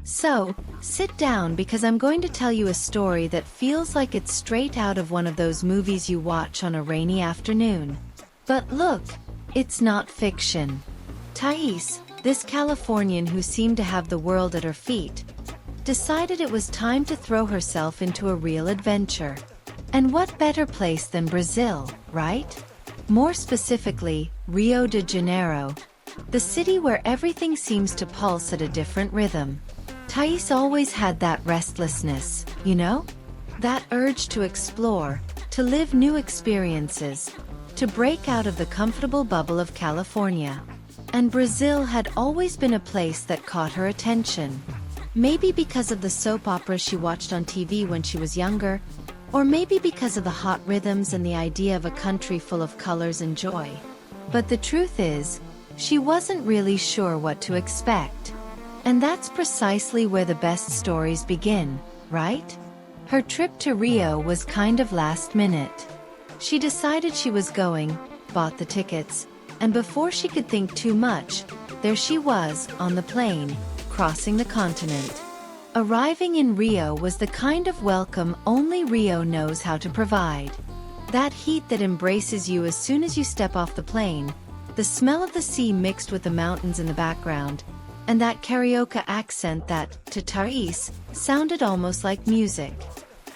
So, sit down because I'm going to tell you a story that feels like it's straight out of one of those movies you watch on a rainy afternoon. But look, it's not fiction. Thais, this Californian who seemed to have the world at her feet, decided it was time to throw herself into a real adventure. And what better place than Brazil, right? More specifically, Rio de Janeiro, the city where everything seems to pulse at a different rhythm. Thais always had that restlessness, you know? That urge to explore, to live new experiences, to break out of the comfortable bubble of California. And Brazil had always been a place that caught her attention. Maybe because of the soap operas she watched on TV when she was younger, or maybe because of the hot rhythms and the idea of a country full of colors and joy. But the truth is, she wasn't really sure what to expect. And that's precisely where the best stories begin, right? Her trip to Rio was kind of last minute. She decided she was going, bought the tickets, and before she could think too much, there she was, on the plane, crossing the continent. Arriving in Rio was the kind of welcome only Rio knows how to provide. That heat that embraces you as soon as you step off the plane, the smell of the sea mixed with the mountains in the background, and that carioca accent that, to Thais, sounded almost like music.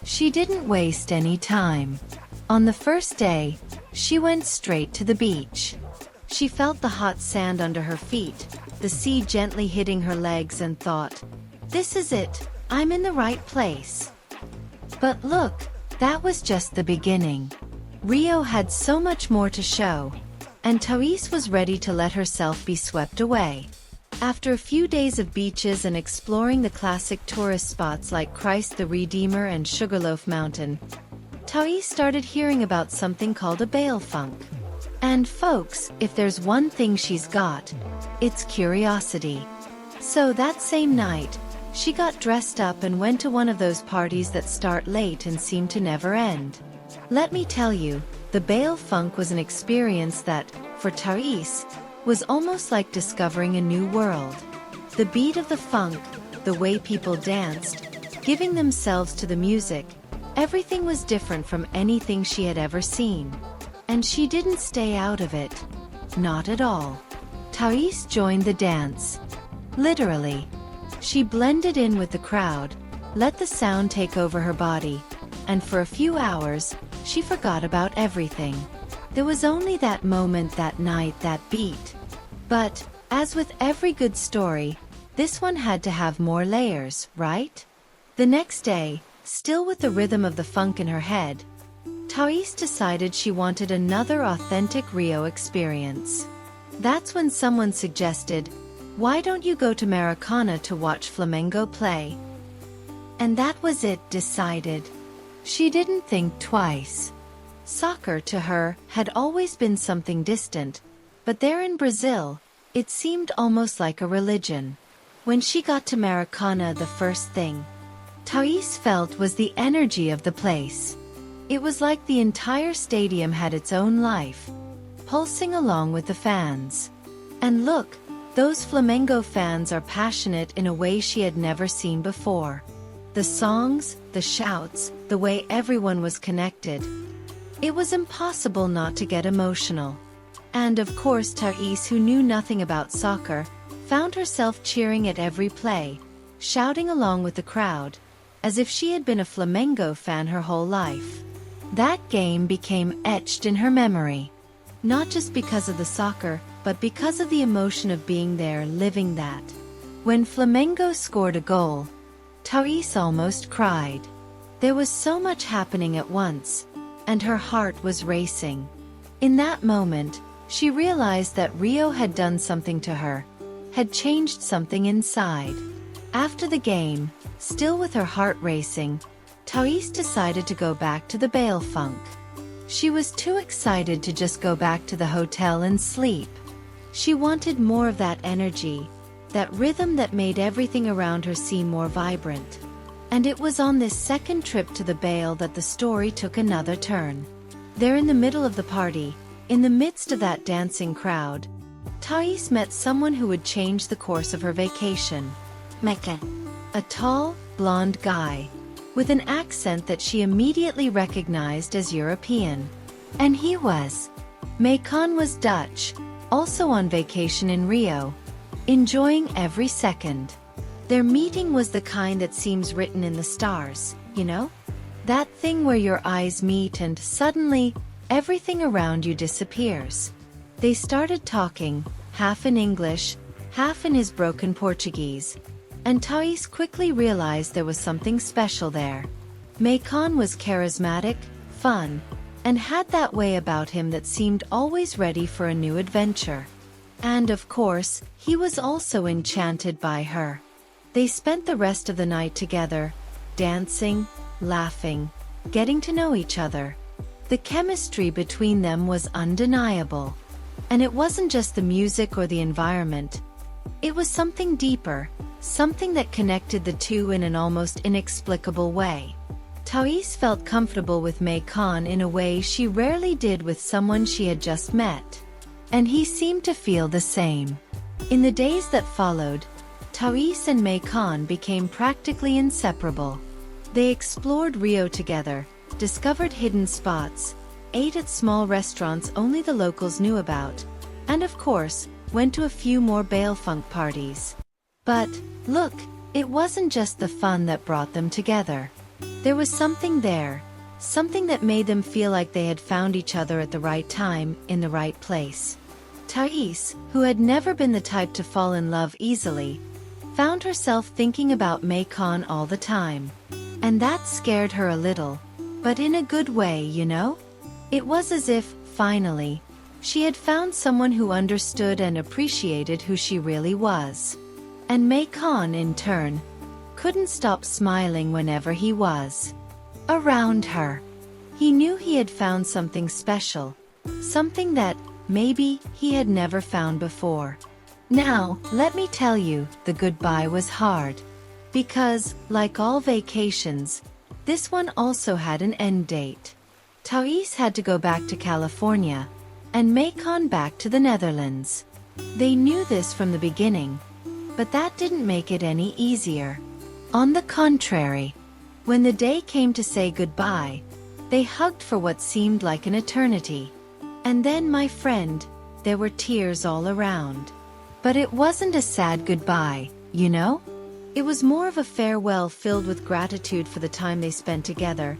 She didn't waste any time. On the first day, she went straight to the beach. She felt the hot sand under her feet, the sea gently hitting her legs, and thought, "This is it, I'm in the right place." But look, that was just the beginning. Rio had so much more to show, and Thais was ready to let herself be swept away. After a few days of beaches and exploring the classic tourist spots like Christ the Redeemer and Sugarloaf Mountain, Thais started hearing about something called a bail funk. And folks, if there's one thing she's got, it's curiosity. So that same night, she got dressed up and went to one of those parties that start late and seem to never end. Let me tell you, the bail funk was an experience that, for Thais, was almost like discovering a new world. The beat of the funk, the way people danced, giving themselves to the music, everything was different from anything she had ever seen. And she didn't stay out of it. Not at all. Thais joined the dance. Literally. She blended in with the crowd, let the sound take over her body, and for a few hours, she forgot about everything. There was only that moment, that night, that beat. But, as with every good story, this one had to have more layers, right? The next day, still with the rhythm of the funk in her head, Thais decided she wanted another authentic Rio experience. That's when someone suggested, "Why don't you go to Maracana to watch Flamengo play?" And that was it, decided. She didn't think twice. Soccer to her had always been something distant, but there in Brazil, it seemed almost like a religion. When she got to Maracana, the first thing Thais felt was the energy of the place. It was like the entire stadium had its own life, pulsing along with the fans. And look, those Flamengo fans are passionate in a way she had never seen before. The songs, the shouts, the way everyone was connected. It was impossible not to get emotional. And of course Thais, who knew nothing about soccer, found herself cheering at every play, shouting along with the crowd, as if she had been a Flamengo fan her whole life. That game became etched in her memory. Not just because of the soccer, but because of the emotion of being there, living that. When Flamengo scored a goal, Thais almost cried. There was so much happening at once, and her heart was racing. In that moment, she realized that Rio had done something to her, had changed something inside. After the game, still with her heart racing, Thais decided to go back to the bail funk. She was too excited to just go back to the hotel and sleep. She wanted more of that energy, that rhythm that made everything around her seem more vibrant. And it was on this second trip to the bail that the story took another turn. There in the middle of the party, in the midst of that dancing crowd, Thais met someone who would change the course of her vacation. Mecca. a tall, blonde guy, with an accent that she immediately recognized as European. And he was. Maycon was Dutch, also on vacation in Rio, enjoying every second. Their meeting was the kind that seems written in the stars, you know? That thing where your eyes meet and suddenly, everything around you disappears. They started talking, half in English, half in his broken Portuguese, and Thais quickly realized there was something special there. Maycon was charismatic, fun, and had that way about him that seemed always ready for a new adventure. And of course, he was also enchanted by her. They spent the rest of the night together, dancing, laughing, getting to know each other. The chemistry between them was undeniable. And it wasn't just the music or the environment. It was something deeper, something that connected the two in an almost inexplicable way. Thais felt comfortable with Maycon in a way she rarely did with someone she had just met. And he seemed to feel the same. In the days that followed, Thais and Maycon became practically inseparable. They explored Rio together, discovered hidden spots, ate at small restaurants only the locals knew about, and of course, went to a few more Funk parties. But, look, it wasn't just the fun that brought them together. There was something there, something that made them feel like they had found each other at the right time, in the right place. Thais, who had never been the type to fall in love easily, found herself thinking about Maycon all the time. And that scared her a little, but in a good way, you know? It was as if, finally, she had found someone who understood and appreciated who she really was. And Maycon, in turn, couldn't stop smiling whenever he was around her. He knew he had found something special, something that, maybe, he had never found before. Now, let me tell you, the goodbye was hard. Because, like all vacations, this one also had an end date. Thais had to go back to California, and Maycon back to the Netherlands. They knew this from the beginning, but that didn't make it any easier. On the contrary, when the day came to say goodbye, they hugged for what seemed like an eternity. And then, my friend, there were tears all around. But it wasn't a sad goodbye, you know? It was more of a farewell filled with gratitude for the time they spent together,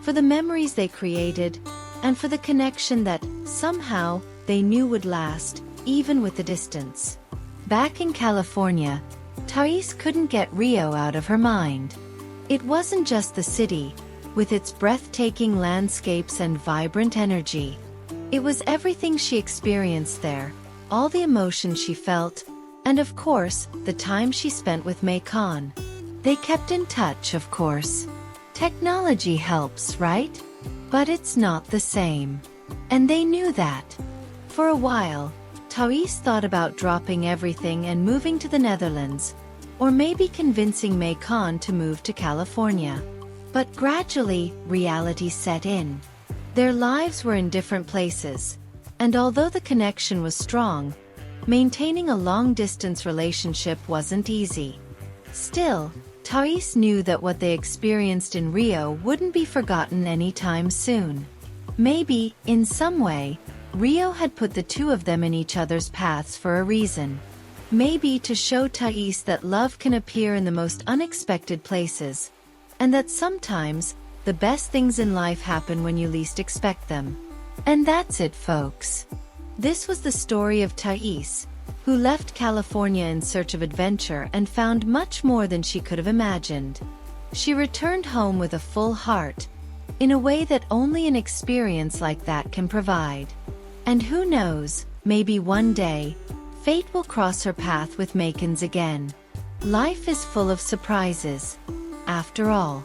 for the memories they created, and for the connection that, somehow, they knew would last, even with the distance. Back in California, Thais couldn't get Rio out of her mind. It wasn't just the city, with its breathtaking landscapes and vibrant energy. It was everything she experienced there, all the emotions she felt, and of course, the time she spent with Maycon. They kept in touch, of course. Technology helps, right? But it's not the same. And they knew that. For a while, Thais thought about dropping everything and moving to the Netherlands, or maybe convincing Maycon to move to California. But gradually, reality set in. Their lives were in different places, and although the connection was strong, maintaining a long-distance relationship wasn't easy. Still, Thais knew that what they experienced in Rio wouldn't be forgotten anytime soon. Maybe, in some way, Rio had put the two of them in each other's paths for a reason. Maybe to show Thais that love can appear in the most unexpected places, and that sometimes, the best things in life happen when you least expect them. And that's it, folks. This was the story of Thais, who left California in search of adventure and found much more than she could have imagined. She returned home with a full heart, in a way that only an experience like that can provide. And who knows, maybe one day, fate will cross her path with Maycon again. Life is full of surprises, after all.